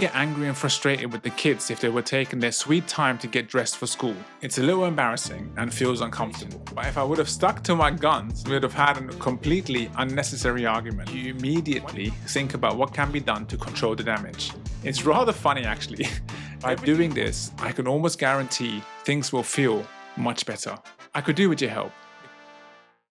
get angry and frustrated with the kids if they were taking their sweet time to get dressed for school. It's a little embarrassing and feels uncomfortable. But if I would have stuck to my guns, we would have had a completely unnecessary argument. You immediately think about what can be done to control the damage. It's rather funny actually. By doing this, I can almost guarantee things will feel much better. I could do with your help.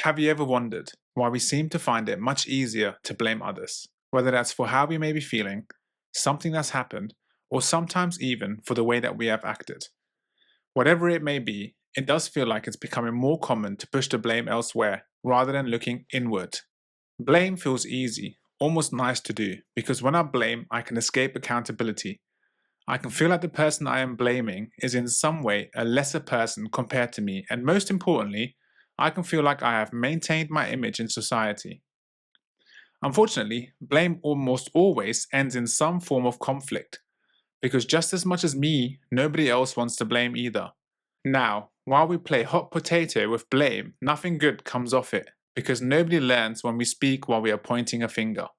Have you ever wondered why we seem to find it much easier to blame others? Whether that's for how we may be feeling, something that's happened, or sometimes even for the way that we have acted. Whatever it may be, it does feel like it's becoming more common to push the blame elsewhere rather than looking inward. Blame feels easy, almost nice to do, because when I blame, I can escape accountability. I can feel like the person I am blaming is in some way a lesser person compared to me, and most importantly, I can feel like I have maintained my image in society. Unfortunately, blame almost always ends in some form of conflict, because just as much as me, nobody else wants to blame either. Now, while we play hot potato with blame, nothing good comes off it, because nobody learns when we speak while we are pointing a finger.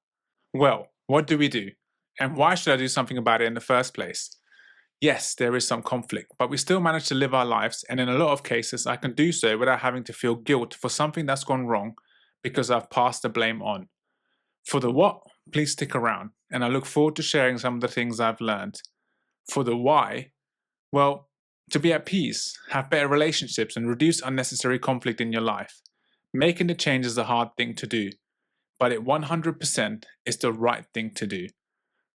Well, what do we do? And why should I do something about it in the first place? Yes, there is some conflict, but we still manage to live our lives, and in a lot of cases, I can do so without having to feel guilt for something that's gone wrong because I've passed the blame on. For the what, please stick around, and I look forward to sharing some of the things I've learned. For the why, well, to be at peace, have better relationships, and reduce unnecessary conflict in your life. Making the change is a hard thing to do, but it 100% is the right thing to do.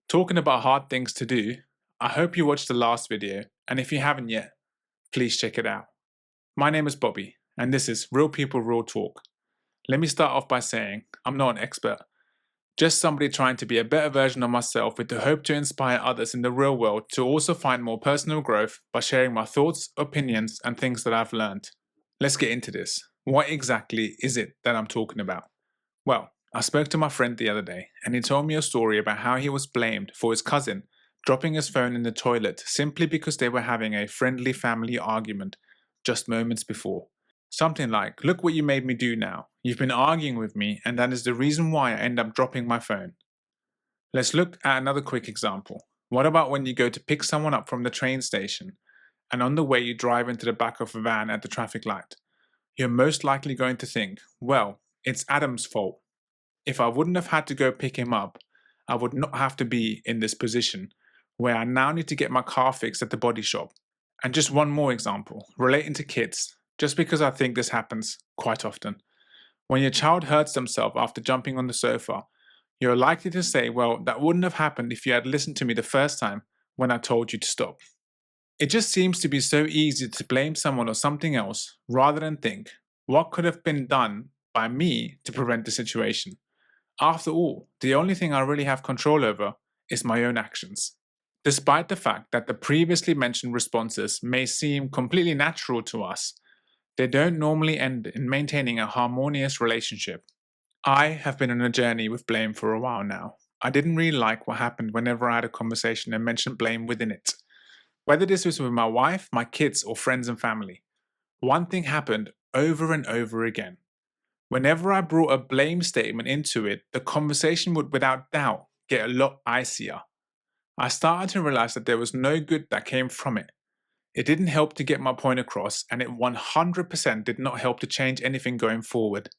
Talking about hard things to do, I hope you watched the last video, and if you haven't yet, please check it out. My name is Bobby, and this is Real People, Real Talk. Let me start off by saying I'm not an expert. Just somebody trying to be a better version of myself with the hope to inspire others in the real world to also find more personal growth by sharing my thoughts, opinions, and things that I've learned. Let's get into this. What exactly is it that I'm talking about? Well, I spoke to my friend the other day, and he told me a story about how he was blamed for his cousin dropping his phone in the toilet simply because they were having a friendly family argument just moments before. Something like, "Look what you made me do now. You've been arguing with me, and that is the reason why I end up dropping my phone." Let's look at another quick example. What about when you go to pick someone up from the train station, and on the way you drive into the back of a van at the traffic light? You're most likely going to think, well, it's Adam's fault. If I wouldn't have had to go pick him up, I would not have to be in this position, where I now need to get my car fixed at the body shop. And just one more example, relating to kids. Just because I think this happens quite often. When your child hurts themselves after jumping on the sofa, you're likely to say, well, that wouldn't have happened if you had listened to me the first time when I told you to stop. It just seems to be so easy to blame someone or something else rather than think, what could have been done by me to prevent the situation? After all, the only thing I really have control over is my own actions. Despite the fact that the previously mentioned responses may seem completely natural to us, they don't normally end in maintaining a harmonious relationship. I have been on a journey with blame for a while now. I didn't really like what happened whenever I had a conversation and mentioned blame within it. Whether this was with my wife, my kids, or friends and family, one thing happened over and over again. Whenever I brought a blame statement into it, the conversation would without doubt get a lot icier. I started to realize that there was no good that came from it. It didn't help to get my point across, and it 100% did not help to change anything going forward.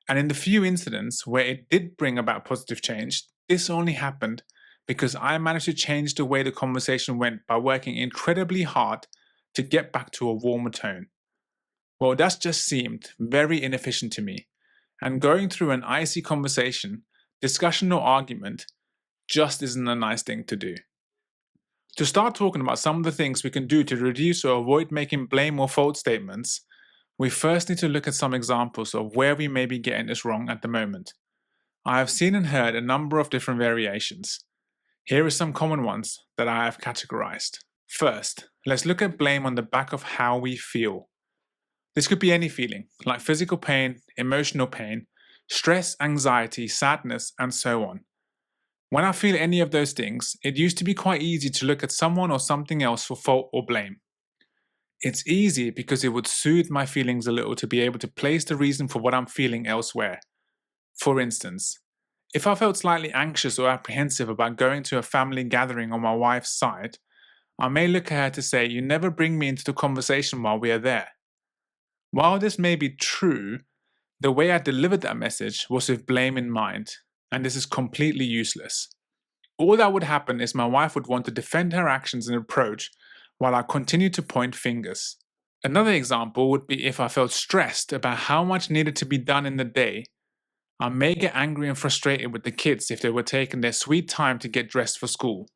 And in the few incidents where it did bring about positive change, this only happened because I managed to change the way the conversation went by working incredibly hard to get back to a warmer tone. Well, that just seemed very inefficient to me, and going through an icy conversation, discussion or argument just isn't a nice thing to do. To start talking about some of the things we can do to reduce or avoid making blame or fault statements, we first need to look at some examples of where we may be getting this wrong at the moment. I have seen and heard a number of different variations. Here are some common ones that I have categorized. First, let's look at blame on the back of how we feel. This could be any feeling, like physical pain, emotional pain, stress, anxiety, sadness, and so on. When I feel any of those things, it used to be quite easy to look at someone or something else for fault or blame. It's easy because it would soothe my feelings a little to be able to place the reason for what I'm feeling elsewhere. For instance, If I felt slightly anxious or apprehensive about going to a family gathering on my wife's side, I may look at her to say, "You never bring me into the conversation while we are there." While this may be true, the way I delivered that message was with blame in mind, and this is completely useless. All that would happen is my wife would want to defend her actions and approach while I continue to point fingers. Another example would be if I felt stressed about how much needed to be done in the day. I may get angry and frustrated with the kids if they were taking their sweet time to get dressed for school.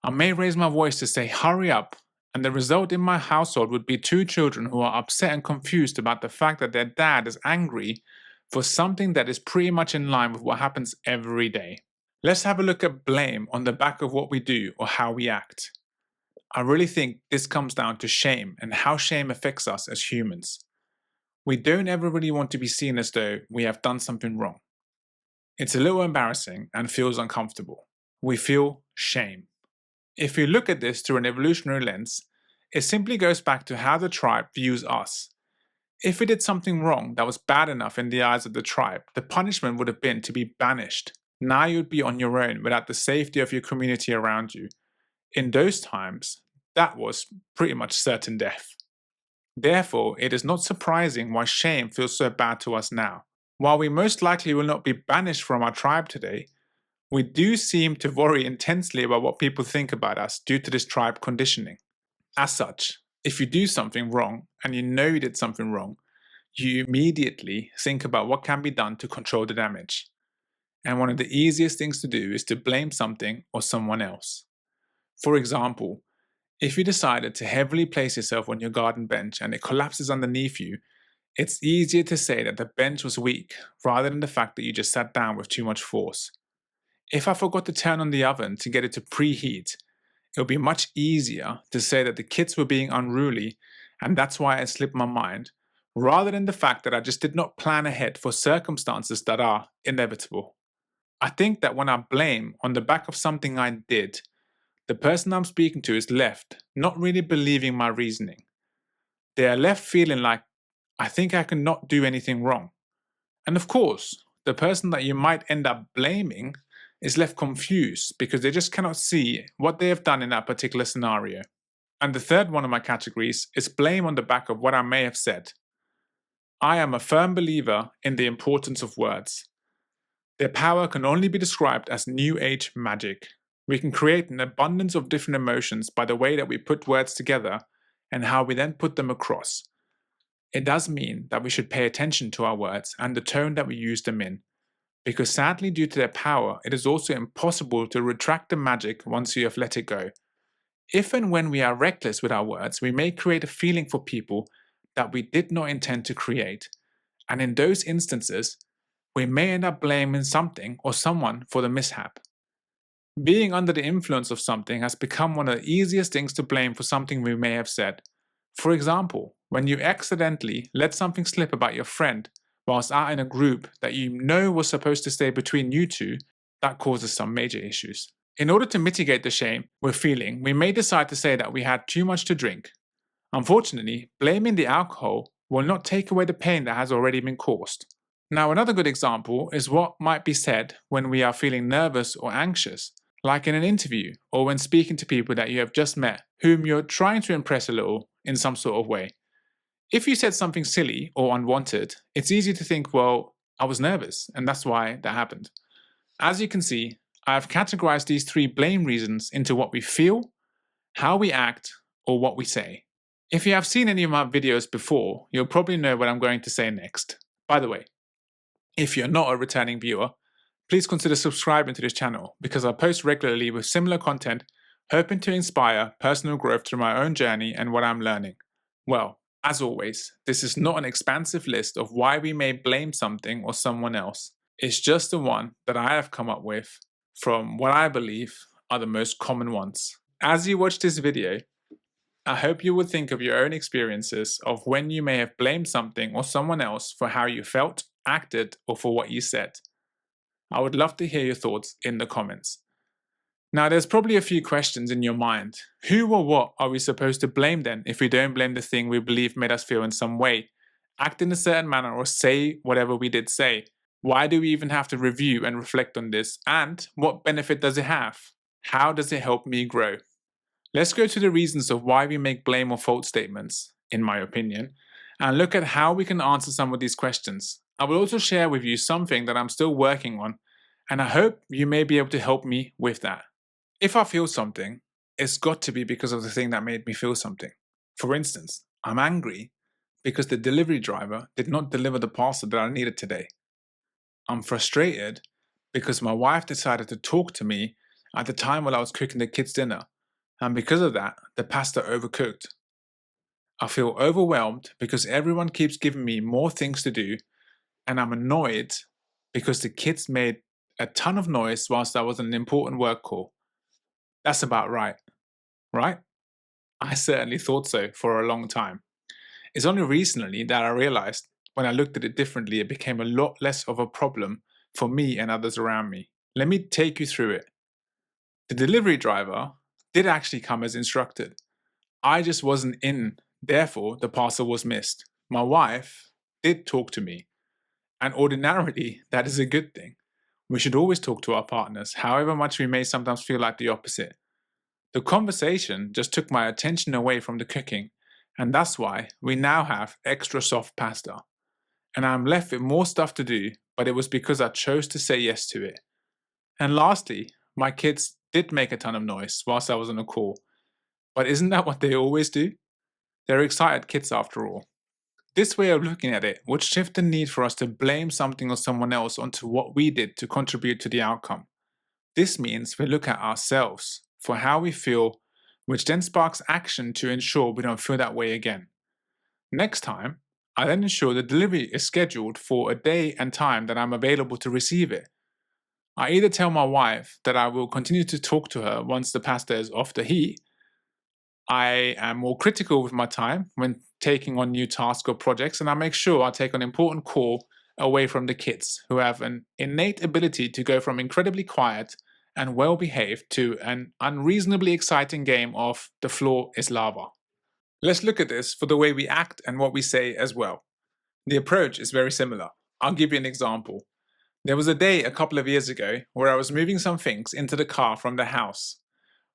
I may raise my voice to say, "Hurry up," and the result in my household would be two children who are upset and confused about the fact that their dad is angry for something that is pretty much in line with what happens every day. Let's have a look at blame on the back of what we do or how we act. I really think this comes down to shame and how shame affects us as humans. We don't ever really want to be seen as though we have done something wrong. It's a little embarrassing and feels uncomfortable. We feel shame. If you look at this through an evolutionary lens, it simply goes back to how the tribe views us. If we did something wrong that was bad enough in the eyes of the tribe, the punishment would have been to be banished. Now you'd be on your own without the safety of your community around you. In those times, that was pretty much certain death. Therefore, it is not surprising why shame feels so bad to us now. While we most likely will not be banished from our tribe today, we do seem to worry intensely about what people think about us due to this tribe conditioning. As such, if you do something wrong and you know you did something wrong, you immediately think about what can be done to control the damage. And one of the easiest things to do is to blame something or someone else. For example, if you decided to heavily place yourself on your garden bench and it collapses underneath you, it's easier to say that the bench was weak rather than the fact that you just sat down with too much force. If I forgot to turn on the oven to get it to preheat, it would be much easier to say that the kids were being unruly and that's why it slipped my mind, rather than the fact that I just did not plan ahead for circumstances that are inevitable. I think that when I blame on the back of something I did, the person I'm speaking to is left not really believing my reasoning. They are left feeling like, I think I can not do anything wrong. And of course, the person that you might end up blaming is left confused because they just cannot see what they have done in that particular scenario. And the third one of my categories is blame on the back of what I may have said. I am a firm believer in the importance of words. Their power can only be described as New Age magic. We can create an abundance of different emotions by the way that we put words together and how we then put them across. It does mean that we should pay attention to our words and the tone that we use them in, because sadly, due to their power, it is also impossible to retract the magic once you have let it go. If and when we are reckless with our words, we may create a feeling for people that we did not intend to create, and in those instances, we may end up blaming something or someone for the mishap. Being under the influence of something has become one of the easiest things to blame for something we may have said. For example, when you accidentally let something slip about your friend whilst out in a group that you know was supposed to stay between you two, that causes some major issues. In order to mitigate the shame we're feeling, we may decide to say that we had too much to drink. Unfortunately, blaming the alcohol will not take away the pain that has already been caused. Now, another good example is what might be said when we are feeling nervous or anxious, like in an interview or when speaking to people that you have just met, whom you're trying to impress a little in some sort of way. If you said something silly or unwanted, it's easy to think, well, I was nervous and that's why that happened. As you can see, I have categorized these three blame reasons into what we feel, how we act, or what we say. If you have seen any of my videos before, you'll probably know what I'm going to say next. By the way, if you're not a returning viewer, please consider subscribing to this channel because I post regularly with similar content, hoping to inspire personal growth through my own journey and what I'm learning. Well, as always, this is not an expansive list of why we may blame something or someone else. It's just the one that I have come up with from what I believe are the most common ones. As you watch this video, I hope you will think of your own experiences of when you may have blamed something or someone else for how you felt, acted, or for what you said. I would love to hear your thoughts in the comments. Now, there's probably a few questions in your mind. Who or what are we supposed to blame then if we don't blame the thing we believe made us feel in some way, act in a certain manner, or say whatever we did say? Why do we even have to review and reflect on this? And what benefit does it have? How does it help me grow? Let's go to the reasons of why we make blame or fault statements, in my opinion, and look at how we can answer some of these questions. I will also share with you something that I'm still working on, and I hope you may be able to help me with that. If I feel something, it's got to be because of the thing that made me feel something. For instance, I'm angry because the delivery driver did not deliver the parcel that I needed today. I'm frustrated because my wife decided to talk to me at the time while I was cooking the kids' dinner, and because of that, the pasta overcooked. I feel overwhelmed because everyone keeps giving me more things to do, and I'm annoyed because the kids made a ton of noise whilst I was on an important work call. That's about right, right? I certainly thought so for a long time. It's only recently that I realized when I looked at it differently, it became a lot less of a problem for me and others around me. Let me take you through it. The delivery driver did actually come as instructed. I just wasn't in, therefore, the parcel was missed. My wife did talk to me, and ordinarily, that is a good thing. We should always talk to our partners, however much we may sometimes feel like the opposite. The conversation just took my attention away from the cooking, and that's why we now have extra soft pasta. And I'm left with more stuff to do, but it was because I chose to say yes to it. And lastly, my kids did make a ton of noise whilst I was on a call. But isn't that what they always do? They're excited kids after all. This way of looking at it would shift the need for us to blame something or someone else onto what we did to contribute to the outcome. This means we look at ourselves for how we feel, which then sparks action to ensure we don't feel that way again. Next time, I then ensure the delivery is scheduled for a day and time that I'm available to receive it. I either tell my wife that I will continue to talk to her once the pasta is off the heat. I am more critical with my time when taking on new tasks or projects, and I make sure I take an important call away from the kids, who have an innate ability to go from incredibly quiet and well behaved to an unreasonably exciting game of the floor is lava. Let's look at this for the way we act and what we say as well. The approach is very similar. I'll give you an example. There was a day a couple of years ago where I was moving some things into the car from the house.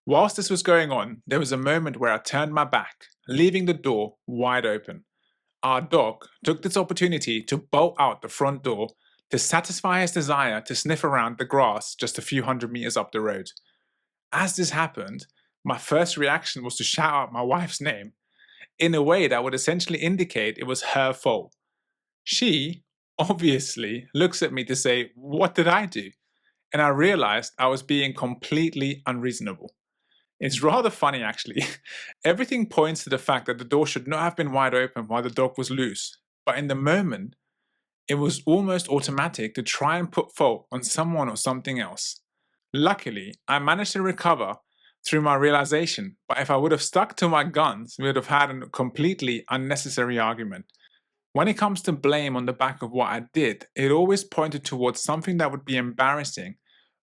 Whilst this was going on, there was a moment where I turned my back, leaving the door wide open. Our dog took this opportunity to bolt out the front door to satisfy his desire to sniff around the grass just a few hundred meters up the road. As this happened, my first reaction was to shout out my wife's name in a way that would essentially indicate it was her fault. She obviously looks at me to say, "What did I do?" And I realized I was being completely unreasonable. It's rather funny actually. Everything points to the fact that the door should not have been wide open while the dog was loose. But in the moment, it was almost automatic to try and put fault on someone or something else. Luckily, I managed to recover through my realization, but if I would have stuck to my guns, we would have had a completely unnecessary argument. When it comes to blame on the back of what I did, it always pointed towards something that would be embarrassing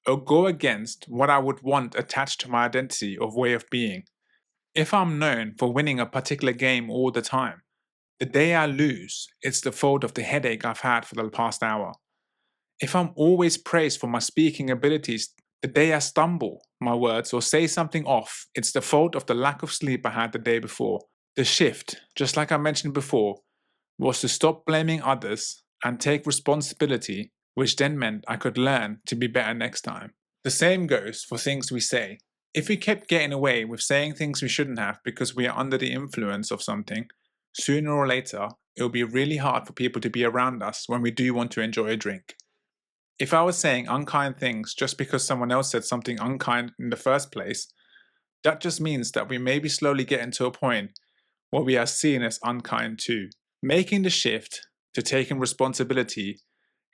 or go against what I would want attached to my identity or way of being. If I'm known for winning a particular game all the time, the day I lose, it's the fault of the headache I've had for the past hour. If I'm always praised for my speaking abilities, the day I stumble my words or say something off, it's the fault of the lack of sleep I had the day before. The shift, just like I mentioned before, was to stop blaming others and take responsibility, which then meant I could learn to be better next time. The same goes for things we say. If we kept getting away with saying things we shouldn't have because we are under the influence of something, sooner or later, it will be really hard for people to be around us when we do want to enjoy a drink. If I was saying unkind things just because someone else said something unkind in the first place, that just means that we may be slowly getting to a point where we are seen as unkind too. Making the shift to taking responsibility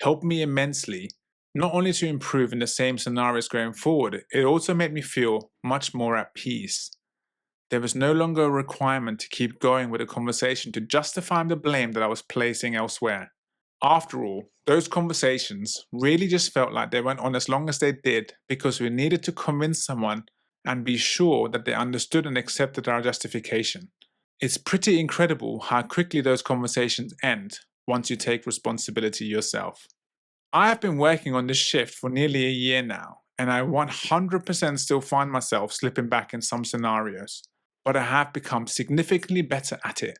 helped me immensely, not only to improve in the same scenarios going forward, it also made me feel much more at peace. There was no longer a requirement to keep going with the conversation to justify the blame that I was placing elsewhere. After all, those conversations really just felt like they went on as long as they did because we needed to convince someone and be sure that they understood and accepted our justification. It's pretty incredible how quickly those conversations end once you take responsibility yourself. I have been working on this shift for nearly a year now, and I 100% still find myself slipping back in some scenarios, but I have become significantly better at it.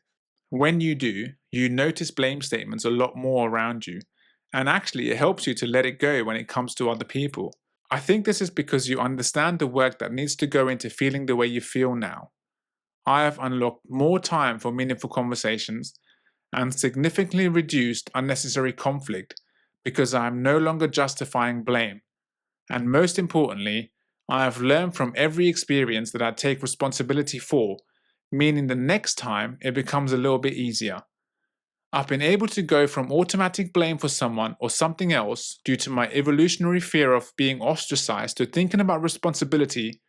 When you do, you notice blame statements a lot more around you, and actually it helps you to let it go when it comes to other people. I think this is because you understand the work that needs to go into feeling the way you feel now. I have unlocked more time for meaningful conversations and significantly reduced unnecessary conflict because I am no longer justifying blame. And most importantly, I have learned from every experience that I take responsibility for, meaning the next time it becomes a little bit easier. I've been able to go from automatic blame for someone or something else due to my evolutionary fear of being ostracized to thinking about responsibility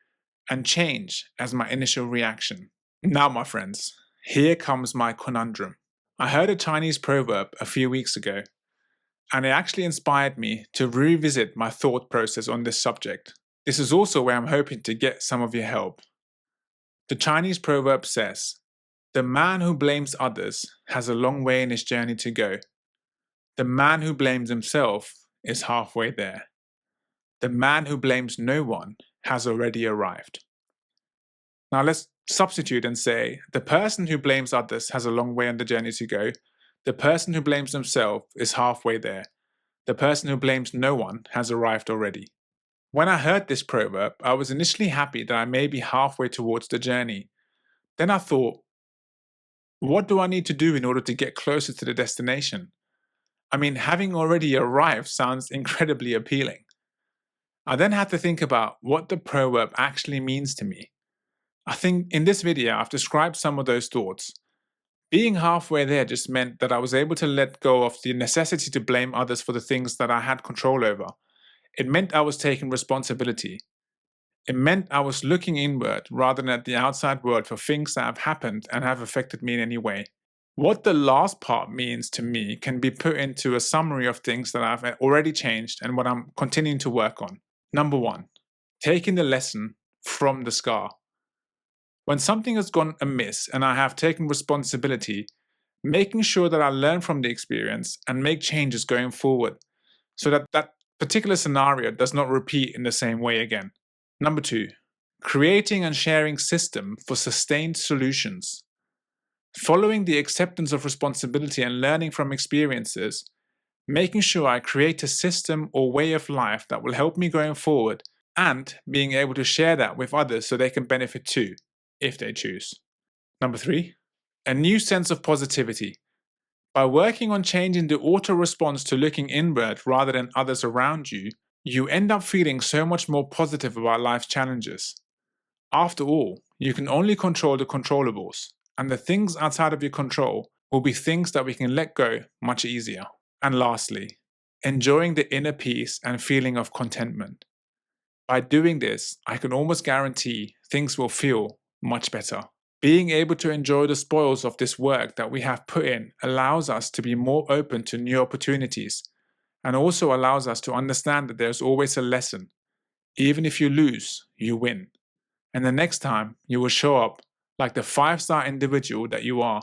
and change as my initial reaction. Now, my friends, here comes my conundrum. I heard a Chinese proverb a few weeks ago, and it actually inspired me to revisit my thought process on this subject. This is also where I'm hoping to get some of your help. The Chinese proverb says, "The man who blames others has a long way in his journey to go. The man who blames himself is halfway there. The man who blames no one has already arrived." Now let's substitute and say, the person who blames others has a long way on the journey to go. The person who blames himself is halfway there. The person who blames no one has arrived already. When I heard this proverb, I was initially happy that I may be halfway towards the journey. Then I thought, what do I need to do in order to get closer to the destination? I mean, having already arrived sounds incredibly appealing. I then had to think about what the proverb actually means to me. I think in this video I've described some of those thoughts. Being halfway there just meant that I was able to let go of the necessity to blame others for the things that I had control over. It meant I was taking responsibility. It meant I was looking inward rather than at the outside world for things that have happened and have affected me in any way. What the last part means to me can be put into a summary of things that I've already changed and what I'm continuing to work on. Number 1, taking the lesson from the scar. When something has gone amiss and I have taken responsibility, making sure that I learn from the experience and make changes going forward so that that particular scenario does not repeat in the same way again. Number 2, creating and sharing system for sustained solutions. Following the acceptance of responsibility and learning from experiences, making sure I create a system or way of life that will help me going forward and being able to share that with others so they can benefit too, if they choose. Number 3, a new sense of positivity. By working on changing the auto response to looking inward rather than others around you, you end up feeling so much more positive about life's challenges. After all, you can only control the controllables, and the things outside of your control will be things that we can let go much easier. And lastly, enjoying the inner peace and feeling of contentment. By doing this, I can almost guarantee things will feel much better. Being able to enjoy the spoils of this work that we have put in allows us to be more open to new opportunities and also allows us to understand that there's always a lesson. Even if you lose, you win. And the next time you will show up like the 5-star individual that you are.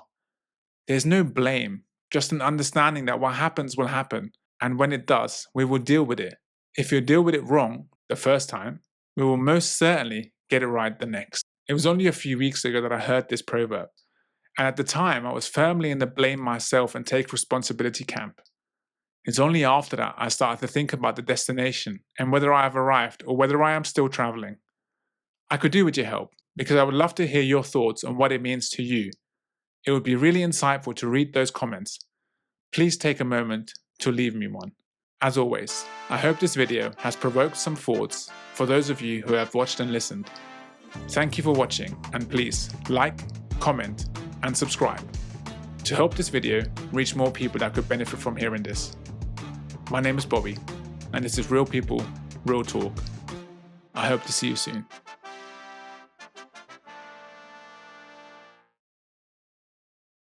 There's no blame, just an understanding that what happens will happen, and when it does, we will deal with it. If you deal with it wrong the first time, we will most certainly get it right the next. It was only a few weeks ago that I heard this proverb, and at the time I was firmly in the blame myself and take responsibility camp. It's only after that I started to think about the destination and whether I have arrived or whether I am still traveling. I could do with your help because I would love to hear your thoughts on what it means to you. It would be really insightful to read those comments. Please take a moment to leave me one. As always, I hope this video has provoked some thoughts for those of you who have watched and listened. Thank you for watching, and please like, comment, and subscribe to help this video reach more people that could benefit from hearing this. My name is Bobby, and this is Real People, Real Talk. I hope to see you soon.